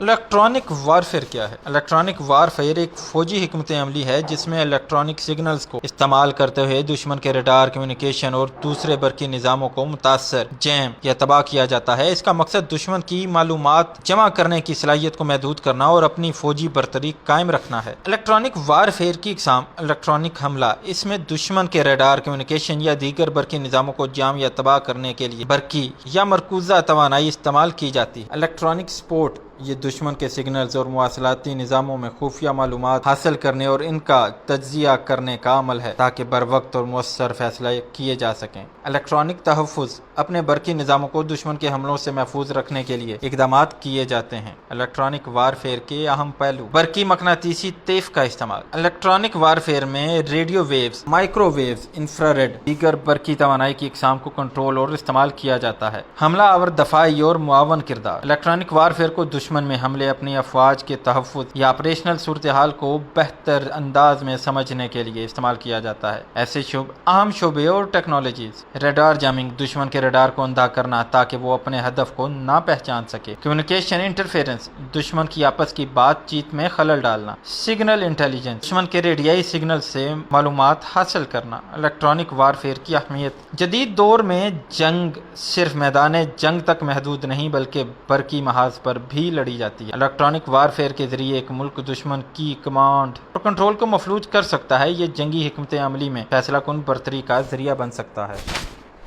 Electronic warfare کیا ہے؟ Electronic warfare ایک فوجی حکمت عملی ہے جس میں الیکٹرانک سگنلز کو استعمال کرتے ہوئے دشمن کے ریڈار، کمیونیکیشن اور دوسرے برقی نظاموں کو متاثر، جیم یا تباہ کیا جاتا ہے۔ اس کا مقصد دشمن کی معلومات جمع کرنے کی صلاحیت کو محدود کرنا اور اپنی فوجی برتری قائم رکھنا ہے۔ الیکٹرانک وارفیئر کی اقسام: الیکٹرانک حملہ، اس میں دشمن کے ریڈار، کمیونیکیشن یا دیگر برقی نظاموں کو جام یا تباہ کرنے کے لیے برقی یا مرکوزہ توانائی استعمال کی جاتی ہے۔ الیکٹرانک سپورٹ، یہ دشمن کے سگنلز اور مواصلاتی نظاموں میں خفیہ معلومات حاصل کرنے اور ان کا تجزیہ کرنے کا عمل ہے تاکہ بروقت اور مؤثر فیصلہ کیے جا سکیں۔ الیکٹرانک تحفظ، اپنے برقی نظاموں کو دشمن کے حملوں سے محفوظ رکھنے کے لیے اقدامات کیے جاتے ہیں۔ الیکٹرانک وارفیئر کے اہم پہلو: برقی مقناطیسی طیف کا استعمال۔ الیکٹرانک وارفیئر میں radio waves, microwaves, infrared, دیگر برقی توانائی کی اقسام کو کنٹرول اور استعمال کیا جاتا ہے۔ حملہ آور دفاعی اور معاون کردار: الیکٹرانک وارفیئر کو دشمن میں حملے، اپنی افواج کے تحفظ یا آپریشنل صورتحال کو بہتر انداز میں سمجھنے کے لیے استعمال کیا جاتا ہے۔ ایسے اہم شعبے اور ٹیکنالوجیز: ریڈار جیمنگ، دشمن کے ریڈار کو اندھا کرنا تاکہ وہ اپنے ہدف کو نہ پہچان سکے۔ کمیونیکیشن انٹرفیرنس، دشمن کی آپس کی بات چیت میں خلل ڈالنا۔ سگنل انٹیلیجنس، دشمن کے ریڈیائی سگنل سے معلومات حاصل کرنا۔ الیکٹرانک وارفیئر کی اہمیت: جدید دور میں جنگ صرف میدان جنگ تک محدود نہیں بلکہ برقی محاذ پر بھی لڑی جاتی ہے۔ الیکٹرانک وارفیئر کے ذریعے ایک ملک دشمن کی کمانڈ اور کنٹرول کو مفلوج کر سکتا ہے۔ یہ جنگی حکمت عملی میں فیصلہ کن برتری کا ذریعہ بن سکتا ہے۔